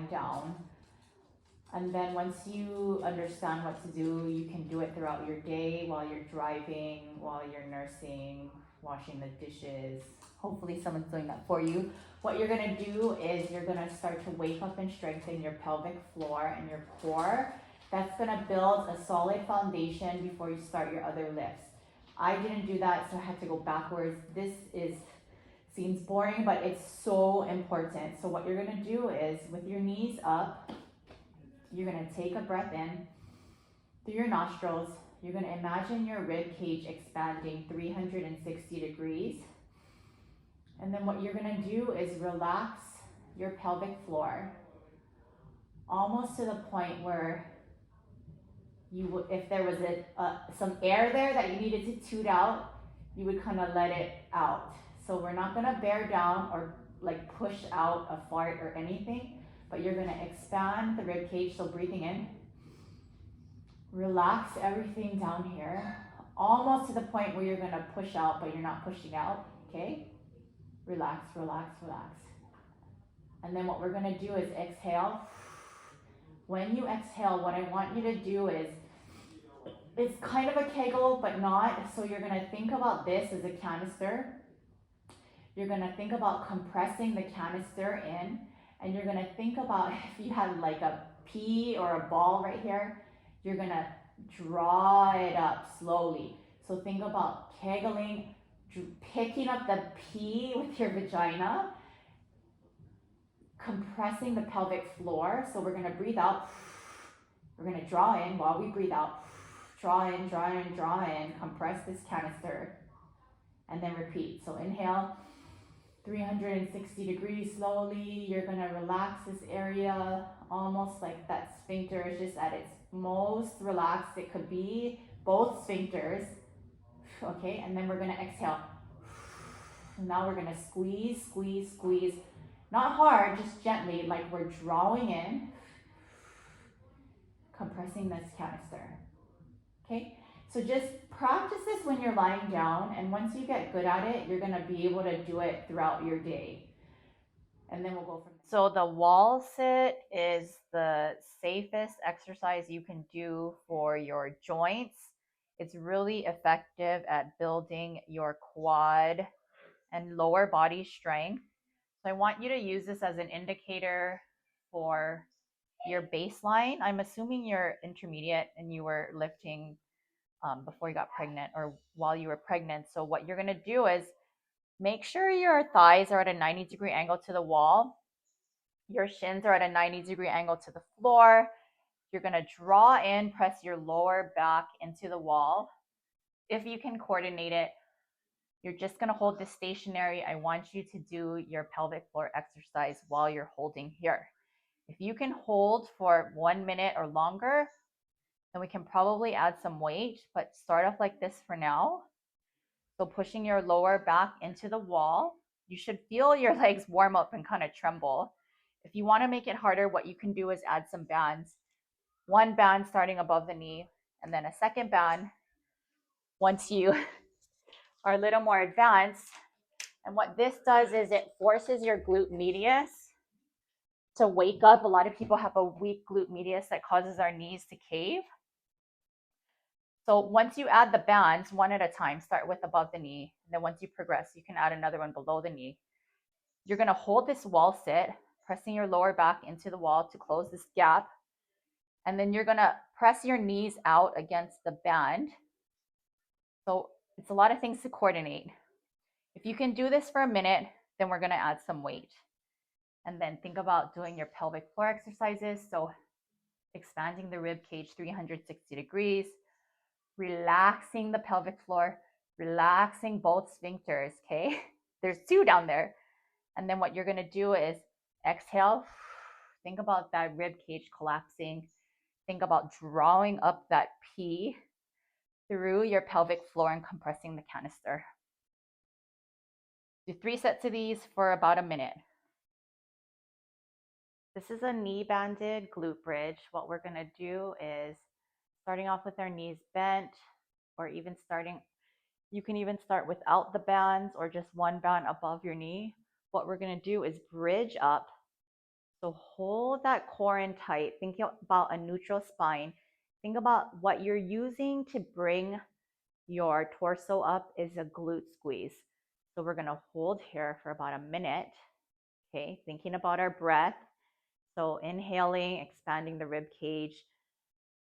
lying down. And then once you understand what to do, you can do it throughout your day while you're driving, while you're nursing, washing the dishes. Hopefully someone's doing that for you. What you're gonna do is you're gonna start to wake up and strengthen your pelvic floor and your core. That's gonna build a solid foundation before you start your other lifts. I didn't do that, so I had to go backwards. Seems boring, but it's so important. So what you're gonna do is with your knees up, you're gonna take a breath in through your nostrils. You're gonna imagine your rib cage expanding 360 degrees. And then what you're gonna do is relax your pelvic floor almost to the point where if there was some air there that you needed to toot out, you would kind of let it out. So we're not gonna bear down or like push out a fart or anything, but you're gonna expand the rib cage. So breathing in, relax everything down here, almost to the point where you're gonna push out, but you're not pushing out, okay? Relax, relax, relax. And then what we're gonna do is exhale. When you exhale, what I want you to do is, it's kind of a kegel, but not. So you're gonna think about this as a canister. You're gonna think about compressing the canister in, and you're gonna think about if you had like a pea or a ball right here, you're gonna draw it up slowly. So think about kegling, picking up the pea with your vagina, compressing the pelvic floor. So we're gonna breathe out. We're gonna draw in while we breathe out. Draw in, draw in, draw in, compress this canister, and then repeat. So inhale, 360 degrees slowly. You're gonna relax this area, almost like that sphincter is just at its most relaxed it could be, both sphincters. Okay, and then we're gonna exhale. Now we're gonna squeeze, squeeze, squeeze. Not hard, just gently, like we're drawing in, compressing this canister. Okay, so just practice this when you're lying down, and once you get good at it, you're gonna be able to do it throughout your day. And then we'll go from there. So the wall sit is the safest exercise you can do for your joints. It's really effective at building your quad and lower body strength. So I want you to use this as an indicator for your baseline. I'm assuming you're intermediate and you were lifting before you got pregnant or while you were pregnant. So what you're gonna do is make sure your thighs are at a 90-degree angle to the wall. Your shins are at a 90-degree angle to the floor. You're gonna draw in, press your lower back into the wall. If you can coordinate it, you're just gonna hold this stationary. I want you to do your pelvic floor exercise while you're holding here. If you can hold for 1 minute or longer, then we can probably add some weight, but start off like this for now. So pushing your lower back into the wall. You should feel your legs warm up and kind of tremble. If you want to make it harder, what you can do is add some bands. One band starting above the knee, and then a second band once you are a little more advanced. And what this does is it forces your glute medius to wake up. A lot of people have a weak glute medius that causes our knees to cave. So once you add the bands one at a time, start with above the knee. And then once you progress, you can add another one below the knee. You're gonna hold this wall sit, pressing your lower back into the wall to close this gap. And then you're gonna press your knees out against the band. So it's a lot of things to coordinate. If you can do this for a minute, then we're gonna add some weight. And then think about doing your pelvic floor exercises. So expanding the rib cage 360 degrees, relaxing the pelvic floor, relaxing both sphincters, okay? There's two down there. And then what you're gonna do is exhale, think about that rib cage collapsing, think about drawing up that P through your pelvic floor and compressing the canister. Do 3 sets of these for about a minute. This is a knee banded glute bridge. What we're gonna do is starting off with our knees bent, or even you can even start without the bands or just one band above your knee. What we're gonna do is bridge up. So hold that core in tight. Think about a neutral spine. Think about what you're using to bring your torso up is a glute squeeze. So we're gonna hold here for about a minute, okay? Thinking about our breath. So inhaling, expanding the rib cage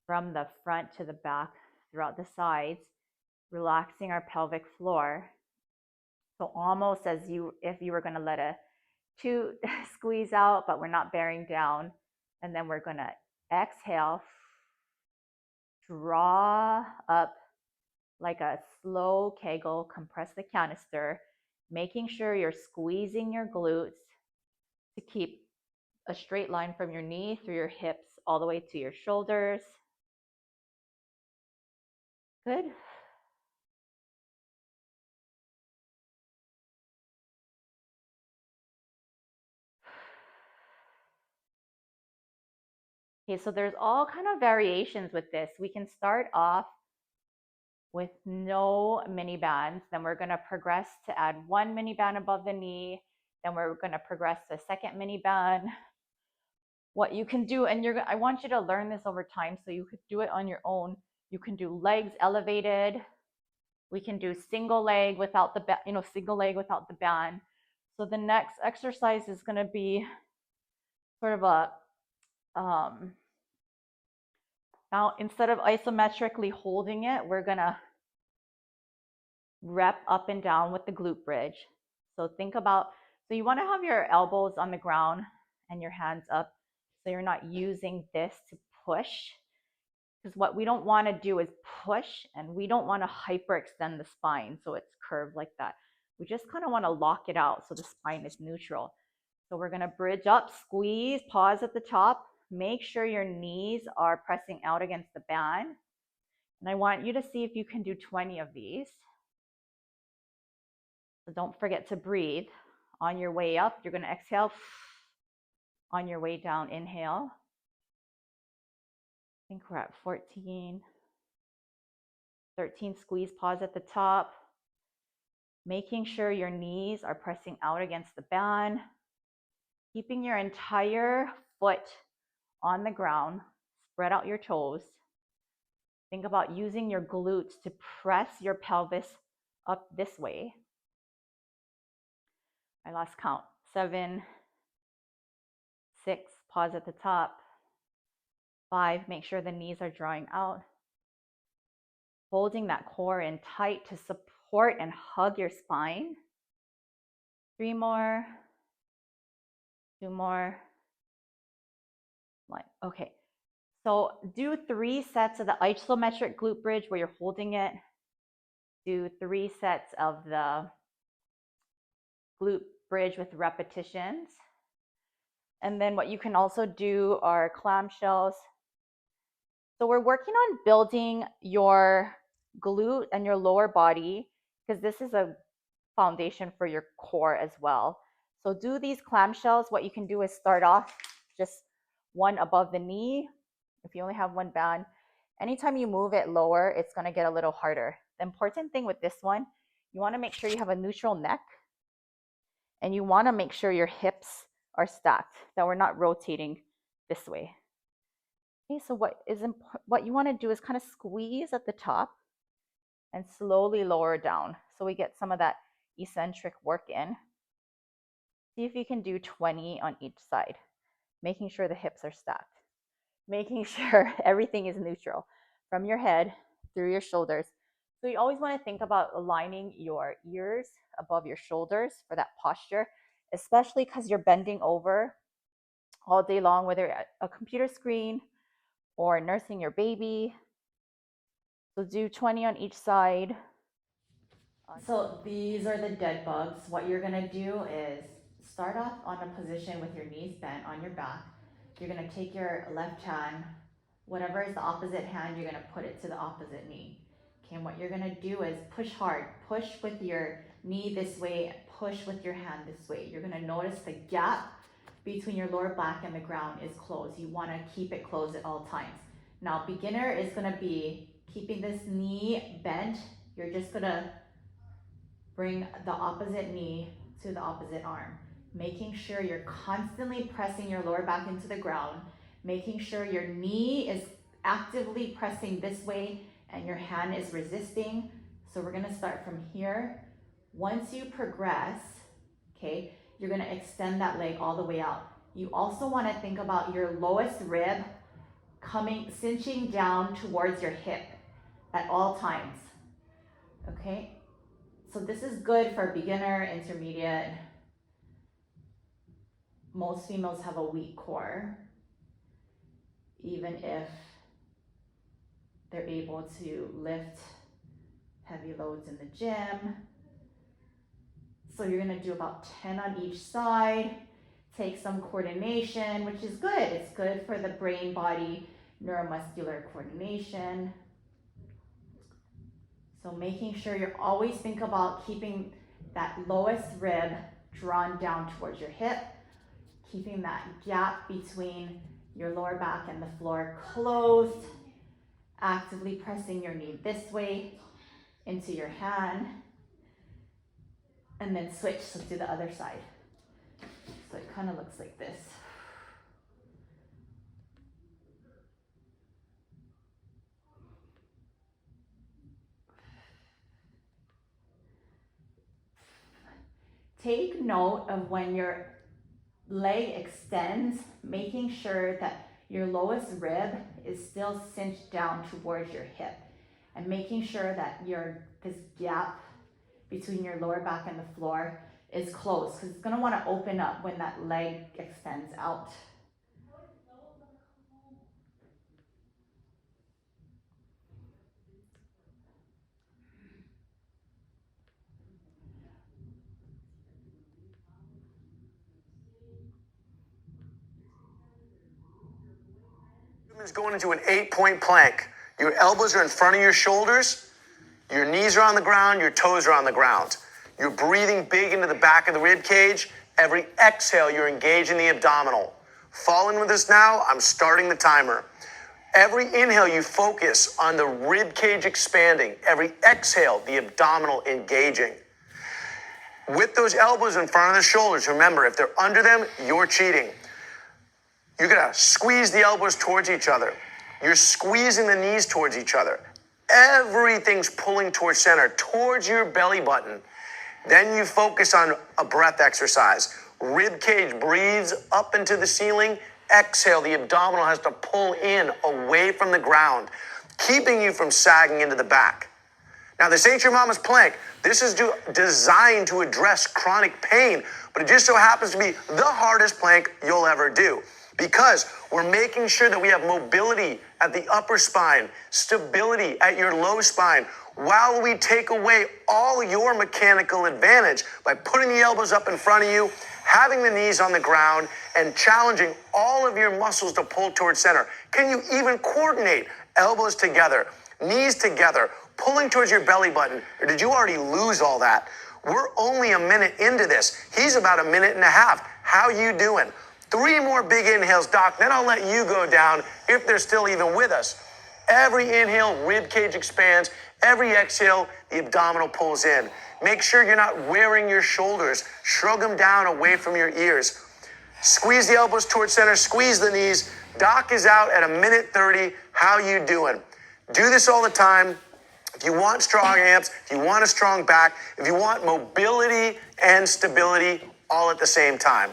from the front to the back throughout the sides, relaxing our pelvic floor. So almost as if you were gonna let a toot squeeze out, but we're not bearing down. And then we're gonna exhale, draw up like a slow kegel, compress the canister, making sure you're squeezing your glutes to keep a straight line from your knee through your hips all the way to your shoulders. Good. Okay, so there's all kind of variations with this. We can start off with no mini bands. Then we're going to progress to add one mini band above the knee. Then we're going to progress to a second mini band. What you can do, and I want you to learn this over time so you could do it on your own. You can do legs elevated. We can do single leg without the single leg without the band. So the next exercise is going to be sort of a now instead of isometrically holding it, we're going to rep up and down with the glute bridge. So think about, so you want to have your elbows on the ground and your hands up so you're not using this to push, because what we don't want to do is push, and we don't want to hyperextend the spine so it's curved like that. We just kind of want to lock it out so the spine is neutral. So we're going to bridge up, squeeze, pause at the top, make sure your knees are pressing out against the band. And I want you to see if you can do 20 of these. So don't forget to breathe. On your way up, you're going to exhale. On your way down, inhale. I think we're at 14. 13, squeeze, pause at the top. Making sure your knees are pressing out against the band. Keeping your entire foot on the ground. Spread out your toes. Think about using your glutes to press your pelvis up this way. I lost count. 7, 6, pause at the top. 5, make sure the knees are drawing out. Holding that core in tight to support and hug your spine. 3 more. 2 more. Okay. So do 3 sets of the isometric glute bridge where you're holding it. Do 3 sets of the glute bridge with repetitions. And then what you can also do are clamshells. So we're working on building your glute and your lower body, because this is a foundation for your core as well. So do these clamshells. What you can do is start off just one above the knee. If you only have one band, anytime you move it lower, it's going to get a little harder. The important thing with this one, you want to make sure you have a neutral neck, and you want to make sure your hips are stacked, that we're not rotating this way. Okay, so what you want to do is kind of squeeze at the top and slowly lower down so we get some of that eccentric work in. See if you can do 20 on each side, making sure the hips are stacked, making sure everything is neutral from your head through your shoulders. So you always want to think about aligning your ears above your shoulders for that posture, especially because you're bending over all day long, whether at a computer screen or nursing your baby. So do 20 on each side. So these are the dead bugs. What you're gonna do is start off on a position with your knees bent on your back. You're gonna take your left hand, whatever is the opposite hand, you're gonna put it to the opposite knee. Okay, and what you're gonna do is push hard. Push with your knee this way, push with your hand this way. You're gonna notice the gap between your lower back and the ground is closed. You wanna keep it closed at all times. Now, beginner is gonna be keeping this knee bent. You're just gonna bring the opposite knee to the opposite arm. Making sure you're constantly pressing your lower back into the ground, making sure your knee is actively pressing this way and your hand is resisting. So we're gonna start from here. Once you progress, okay, you're gonna extend that leg all the way out. You also wanna think about your lowest rib cinching down towards your hip at all times, okay? So this is good for beginner, intermediate. Most females have a weak core, even if they're able to lift heavy loads in the gym. So you're gonna do about 10 on each side. Take some coordination, which is good. It's good for the brain-body neuromuscular coordination. So making sure you're always think about keeping that lowest rib drawn down towards your hip, keeping that gap between your lower back and the floor closed, actively pressing your knee this way into your hand, and then switch to the other side. So it kind of looks like this. Take note of when your leg extends, making sure that your lowest rib is still cinched down towards your hip, and making sure that this gap between your lower back and the floor is closed, because it's going to want to open up when that leg extends out. Goodman's going into an 8-point plank. Your elbows are in front of your shoulders, your knees are on the ground, your toes are on the ground. You're breathing big into the back of the rib cage. Every exhale, you're engaging the abdominal. Following with us now, I'm starting the timer. Every inhale, you focus on the rib cage expanding. Every exhale, the abdominal engaging. With those elbows in front of the shoulders, remember, if they're under them, you're cheating. You're gonna squeeze the elbows towards each other. You're squeezing the knees towards each other. Everything's pulling towards center, towards your belly button. Then you focus on a breath exercise. Rib cage breathes up into the ceiling. Exhale, the abdominal has to pull in away from the ground, keeping you from sagging into the back. Now, this ain't your mama's plank. This is designed to address chronic pain, but it just so happens to be the hardest plank you'll ever do, because we're making sure that we have mobility at the upper spine, stability at your low spine, while we take away all your mechanical advantage by putting the elbows up in front of you, having the knees on the ground, and challenging all of your muscles to pull towards center. Can you even coordinate elbows together, knees together, pulling towards your belly button, or did you already lose all that? We're only a minute into this. He's about a minute and a half. How you doing? 3 more big inhales, Doc, then I'll let you go down if they're still even with us. Every inhale, rib cage expands. Every exhale, the abdominal pulls in. Make sure you're not wearing your shoulders. Shrug them down away from your ears. Squeeze the elbows towards center, squeeze the knees. Doc is out at a minute 30. How you doing? Do this all the time. If you want strong abs, if you want a strong back, if you want mobility and stability all at the same time.